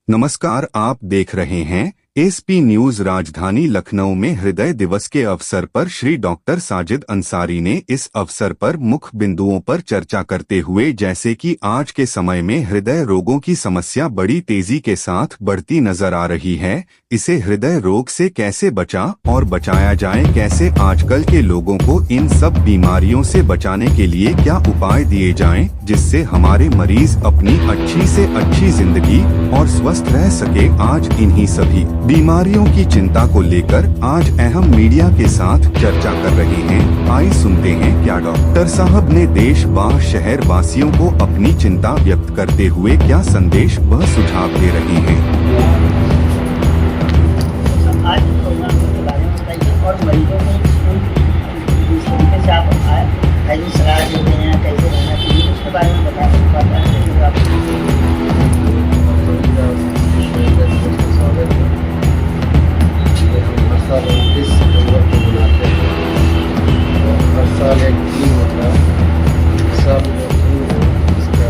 नमस्कार, आप देख रहे हैं एसपी न्यूज। राजधानी लखनऊ में हृदय दिवस के अवसर पर श्री डॉक्टर साजिद अंसारी ने इस अवसर पर मुख्य बिंदुओं पर चर्चा करते हुए जैसे कि आज के समय में हृदय रोगों की समस्या बड़ी तेजी के साथ बढ़ती नजर आ रही है, इसे हृदय रोग से कैसे बचा और बचाया जाए, कैसे आजकल के लोगों को इन सब बीमारियों से बचाने के लिए क्या उपाय दिए जाएं, जिससे हमारे मरीज अपनी अच्छी से अच्छी जिंदगी और स्वस्थ रह सके। आज इन्हीं सभी बीमारियों की चिंता को लेकर आज अहम मीडिया के साथ चर्चा कर रहे हैं। आइए सुनते हैं क्या डॉक्टर साहब ने देश व शहर वासियों को अपनी चिंता व्यक्त करते हुए क्या संदेश व सुझाव दे रहे हैं। आज प्रोग्राम के बारे में बताइए और मरीजों को जिस तरीके से आप कैसी सलाह देते हैं, कैसे रहना चाहिए, उसके बारे में बताएं। साल 29 सितंबर को मनाते हैं और हर साल एक थीम होता है। इस साल जो थीम है इसका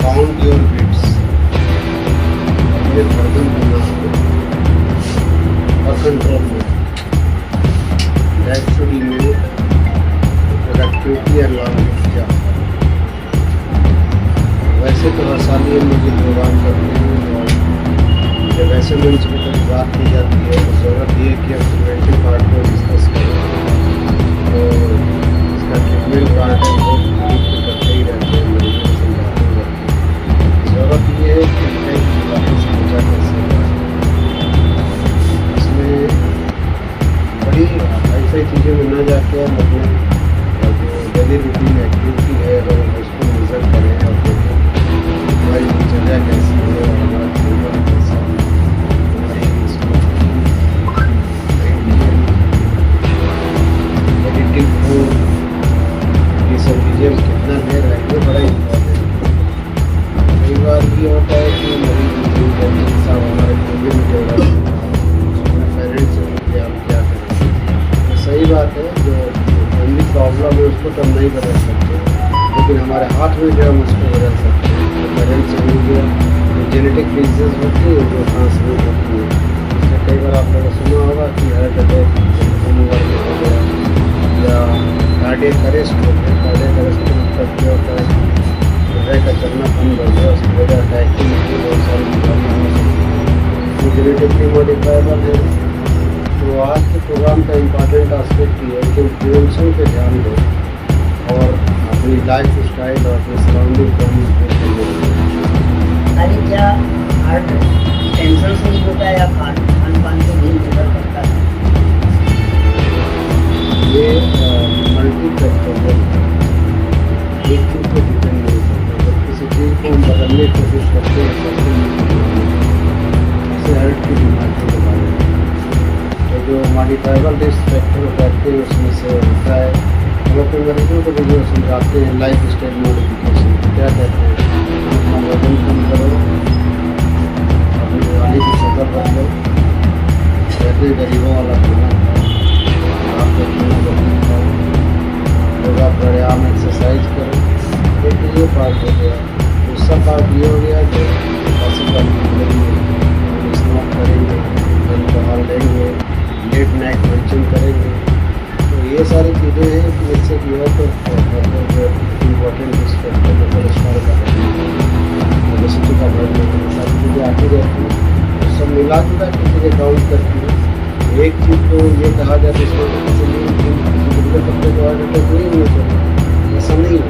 काउंट योर बीट्स, अपने धड़कन को नापो और कंट्रोल में। That should improve productivity and longevity. वैसे तो हर साल ये मुझे प्रोग्राम करते हैं और जब ऐसे मंच में कभी बात की जाती है तो ज़रूरत ये है कि हम प्रिवेंटिव पार्ट को डिस्कस करें। तो इसका ट्रीटमेंट पार्ट है वो करते ही रहते हैं, मरीजों से बातें करते हैं। ज़रूरत ये है कि इनका बातें से बचा कैसे जाए। इसमें बड़ी ऐसी चीज़ें में न जाके हम अपने जो डेली रूटीन एक्टिविटी है अगर हम उसको मेजर करें और देखें हमारी दिनचर्या कैसी है और हमारा जीवन कैसा है, ये सब चीज़ें हम कितना ले रहे हैं, ये बड़ा इम्पोर्टेंट है। कई बार ये होता है कि मरीज साहब हमारे फैमिली में जो है अपने पेरेंट्स हैं हम क्या करें। तो सही बात है, जो फैमिली प्रॉब्लम है उसको तो हम नहीं बदल सकते, लेकिन हमारे हाथ में जो हम उसको बदल सकते हैं। तो पेरेंट्स से जो जेनेटिक डिजीज होती है जो ट्रांसमिट होती है, इससे कई बार आप लोगों ने सुना होगा कि हार्ट अटैक कम उम्र में हो गया या कार्डियक अरेस्ट हो गया। कार्डियक अरेस्ट का मतलब क्या होता है कि हृदय का चलना बंद हो गया, उसकी वजह अटैक की नहीं, बहुत सारी बीमारियाँ हो सकती हैं। जेनेटिकली मॉडिफाइबल है। तो आज के प्रोग्राम का इम्पॉर्टेंट आस्पेक्ट ये है कि प्रिवेंशन पे ध्यान दें और अपनी लाइफ स्टाइल और अपने सराउंडिंग को अरे क्या हार्ट टेंशन से ही होता है या खान पान से भी निर्भर करता है? ये मल्टी फैक्टर है, एक चीज़ पर डिपेंड नहीं करता। जब किसी चीज़ को हम बदलने की कोशिश करते हैं जैसे हार्ट की बीमारी के बारे में, तो जो मॉडिफाइबल रिस्क फैक्टर कहते हैं उसमें से होता है। हम अपने मरीजों को भी जो समझाते हैं लाइफ स्टाइल मॉडिफिकेशन, क्या कहते हैं, अपना वजन कम करो, अपनी दिवाली की शक्ल बदलो, कहते गरीबों वाला खाना आप खाना बदल खाओ, योगा प्राणायाम एक्सरसाइज करो। तो ये पार्ट हो गया। दूसरा पार्ट ये हो गया जो पॉसिबल करेंगे, स्मोक करेंगे, अल्कोहल लेंगे, लेट नाइट मंचिंग करेंगे। तो ये सारी चीज़ें हैं कि इससे जो है तो इम्पोर्टेंट रिस्क फैक्टर में कोलेस्ट्रॉल का बढ़ना, ओबेसिटी का बढ़ना, सारी चीज़ें आती रहती हैं। तो सब मिला जुला के चीज़ें काउंट करती हैं। एक चीज़ तो ये कहा जाता है इसमें तो किसी दूसरे पत्ते को हार्ट अटैक नहीं होना चाहिए, ऐसा नहीं है।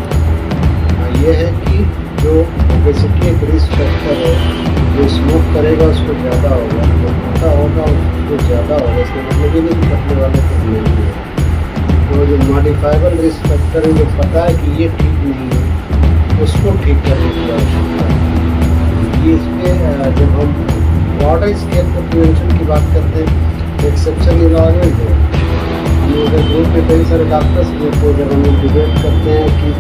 ये है कि जो ओबेसिटी एक रिस्क फैक्टर है, जो स्मोक करेगा उसको ज़्यादा होगा, जो मोटा होगा उसको ज़्यादा होगा। इसका मतलब ये नहीं पतले वाले को नहीं है। तो जो मॉडिफाइबल रिस्क फैक्टर है, जो पता है कि ये ठीक नहीं है, उसको ठीक करने की आवश्यकता है। इस पर जब हम ब्रॉडर स्केल पर प्रिवेंशन की बात करते हैं, एक्सेप्शन इन्वायरमेंट है। हम लोग ग्रुप में कई सारे डॉक्टर्स को जब हम लोग डिबेट करते हैं कि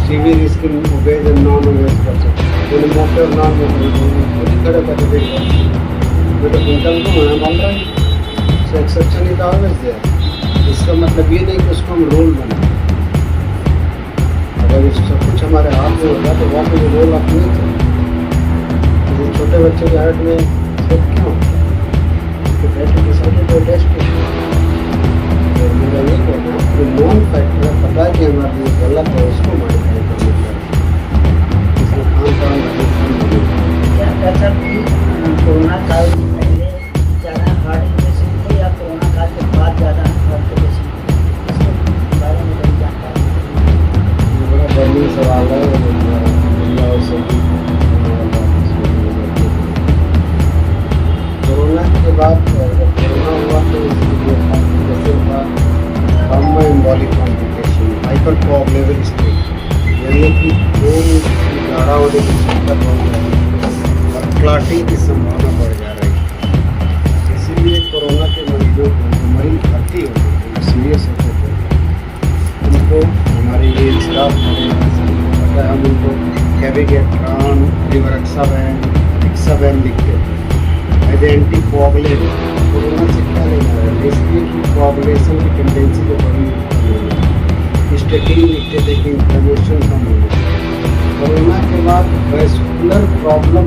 severe risk in obeys and non obeys person, तो मोटे और नॉन मोटे खड़े करके देखो तो इनकम को मना मान रहा है। सो एक्सेप्शन इज ऑलवेज देयर। इसका मतलब ये नहीं कि उसको हम रोल बनाए। अगर सब कुछ हमारे हाथ में होगा तो वहाँ पर रोल ऑफ नेचर छोटे बच्चों के हार्ट में स्ट्रोक क्यों होता है? तो बेटे के साथ कोई टेस्ट तो मेरा ये कहना है कि नॉन फैक्टर है, पता है कि हमारे लिए गलत है, उसको मॉडिफाई करने का इसमें खान पान क्या डॉक्टर साहब कोरोना काल से पहले ज़्यादा हार्ट के पेशेंट थे या कोरोना काल के बाद ज़्यादा हार्ट के पेशेंट थे? इसके बारे में बड़ी जानकारी है। ये बड़ा बर्निंग सवाल है महिला और सभी कोरोना के बाद जब कोरोना हुआ तो इसलिए जैसे हुआ thromboembolic complication, hypercoagulable state, यानी कि खून की गाढ़ा होने की क्षमता बढ़ जाएगी और क्लॉटिंग की संभावना बढ़ जा रही है। इसीलिए कोरोना के मरीजों को जो मरीज भर्ती होते हैं, जो सीरियस होते थे, उनको हमारे ये स्टाफ पता है, हम उनको कैविगेट्रॉन, लिवरक्सावैन, इक्सावैन लिखते हैं एज एंटी कोआगुलेंट। कोरोना से क्या लेना है, इसलिए कि कोआगुलेशन की टेंडेंसी तो बढ़ी है, स्टेटिन लिखते थे कि इन्फ्लेमेशन कम हो गई। कोरोना के बाद वैस्कुलर प्रॉब्लम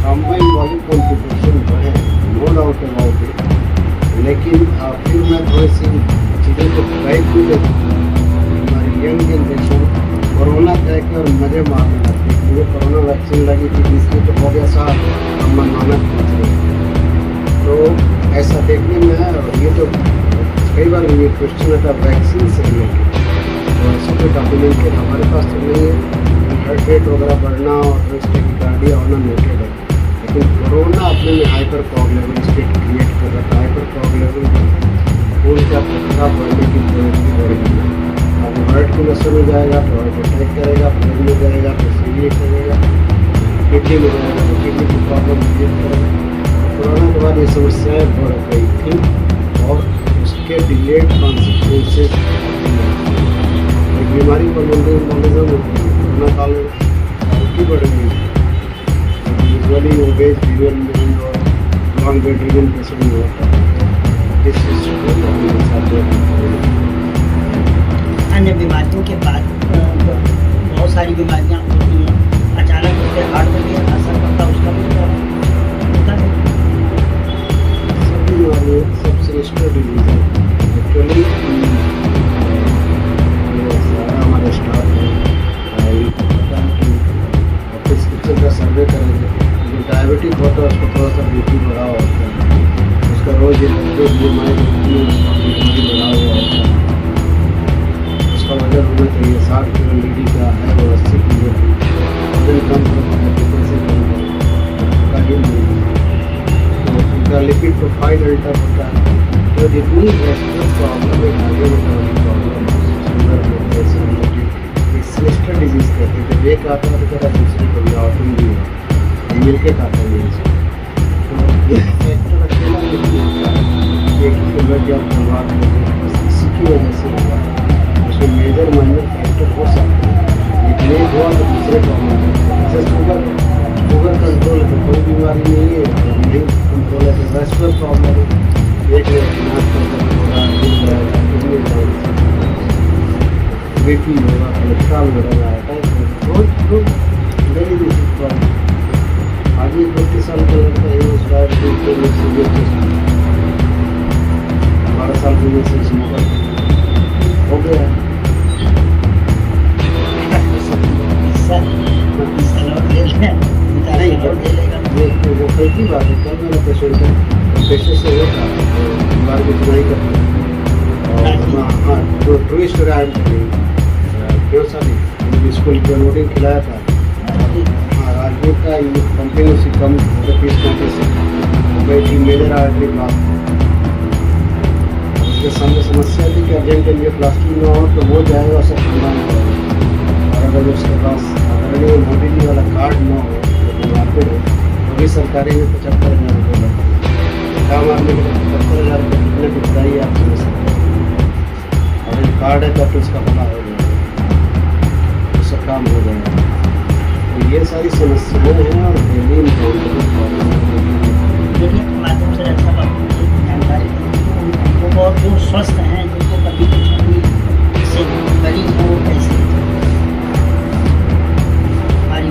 थ्रोम्बोएम्बोलिक कॉम्प्लिकेशन बढ़े, नो डाउट अबाउट इट। लेकिन फिर मैं थोड़ी सी चीज़ों को बैक भी लेती हूँ। हमारी यंग जनरेशन कोरोना कह के और मज़े मारने लगती है। मुझे कोरोना वैक्सीन लगी थी, इसलिए तो हो गया साहब, हम मनमाना पूछ रहे हैं। तो ऐसा देखने में है, और ये तो कई बार ये क्वेश्चन आता है वैक्सीन से रिलेटेड, तो ऐसे कोई डॉक्यूमेंटेड हमारे पास तो नहीं है। हार्ट रेट वगैरह बढ़ना और इस टेकिकार्डिया होना नोटेड है, लेकिन कोरोना अपने में हाइपर कोआगुलेबल स्टेट क्रिएट कर रहा था। हाइपर कोआगुलेबल खून का पथरा बढ़ने की प्रवृत्ति बढ़ेगी। अब हार्ट की नसों में जाएगा तो हार्ट अटैक करेगा, ब्रेन में जाएगा तो सीरियस करेगा, किडनी में जाएगा तो किडनी की प्रॉब्लम क्रिएट करेगा। कोरोना के बाद ये समस्याएँ बढ़ गई थी और उसके डिलेड कॉन्सिक्वेंसेस एक बीमारी पल्मोनरी एम्बोलिज्म होती है। कोरोना काल में उल्टी बढ़ गई, यूजुअली ओबेज फीमेल में और लॉन्ग बेड रिडन पेशेंट में होता है। अन्य बीमारियों के बाद बहुत सारी बीमारियां होती हैं, अचानक उसके हार्ट में भी असर पड़ता है, उसका भी होता है। सभी बीमारियों सबसे रजिस्टर्ड डिजीज है एक्चुअली। हमारे स्टाफ है ऑफिस किचन का सर्वे करेंगे, जो डायबिटिक होता है उसको थोड़ा सा बीपी बढ़ा होता है, उसका रोज ये बीमारी बढ़ा हुआ होता है, उसका वजन होना चाहिए 60 किलो लीडी का है, वो 80 किलो वजन कम कैसे कम ही नहीं। तो उनका लिपिड प्रोफाइल अल्टर होता है। तो जितनी रेस्टोरेंट प्रॉब्लम है, cardiometabolic problem, sugar pressure related sinister disease कहते हैं, जब एक आता है तो जरा दूसरे को भी ऑटम भी है, मिल के खाता है इसको। तो ये फैक्टर अकेला नहीं होता है, एक शुगर जब बर्बाद हो गई इसी की वजह से हुआ है। उसमें मेजर माइनर फैक्टर हो सकते हैं, लेकिन एक हुआ तो दूसरे प्रॉब्लम है। जैसे शुगर कंट्रोल है तो कोई बीमारी नहीं है, नहीं कंट्रोल है तो वैस्कुलर प्रॉब्लम है, एक बीपी होगा, कोलेस्ट्रॉल बढ़ेगा, आज 25 साल का लड़का है, उस डायबिटीज के लिए सीरियस 12 साल की उम्र से स्मोकर हो गया है। नहीं वो कई की बात है। कल मेरा पेशेंट है, पेशेंट से होता है बीमार की सुनाई करते हैं और हाँ जो ट्रू स्टोरी आया क्यों सारी स्कूल की नोटिंग खिलाया था। हाँ राजपूत का कंपनी उसकी कम 30 घंटे से हो गई थी मेजर आर्टरी ब्लॉक। उसके सामने समस्या थी कि अर्जेंट एंजियोप्लास्टी में हो तो वो जाएगा उसे खानदान करेगा, और अगर उसके पास आदरणीय मोदी जी वाला कार्ड न हो तो बीमार हो तो भी सरकारी में 75,000 रुपये लगते हैं। काम आदमी के 75,000 रुपये कितने बिकता ही आप समझ सकते हैं। अगर कार्ड है तो उसका भला हो जाएगा, उसका काम हो जाएगा। तो ये सारी समस्याएं हैं और डेली माध्यम से अच्छा जानकारी वो बहुत जो स्वस्थ हैं, जिनको कभी कुछ भी से बड़ी हो कैसे हमारी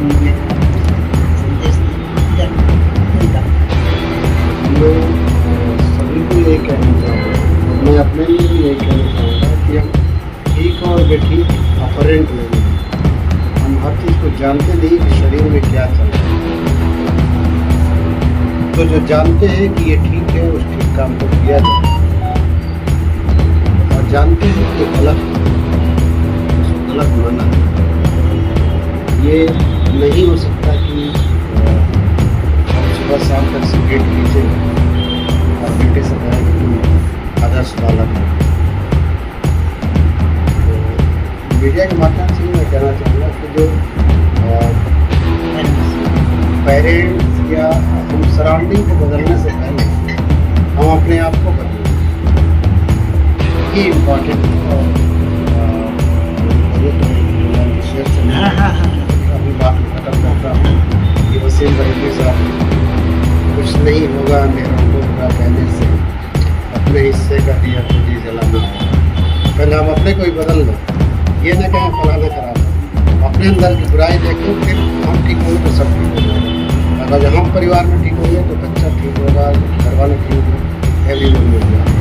जो जानते हैं कि ये ठीक है उस ठीक काम को किया जाए, और जानते हैं कि गलत है उसको गलत माना जाए। ये नहीं हो सकता कि हम सुबह शाम तक सिगरेट पीते और बेटे से कहें कि तुम आदर्श बालक हो। तो मीडिया के माध्यम से मैं कहना चाहूँगा कि जो पेरेंट्स या हम सराउंडिंग को बदलने से पहले हम अपने आप को बदलें, ये इम्पॉर्टेंट अपनी बात को खत्म करता हूँ। ये वसीम बरेली साहब, कुछ नहीं होगा अंधेरों को कहने से, अपने हिस्से का दिया खुद ही जलाना होगा। पहले हम अपने को ही बदल लो, ये ना कहें फलाना खराब है, अपने अंदर की बुराई देखें, फिर हम ठीक होंगे तो सब ठीक हो जाएगा। अगर हम परिवार में ठीक होंगे तो बच्चा ठीक होगा, घर वाले ठीक होंगे, एवरीवन मिल जाएगा।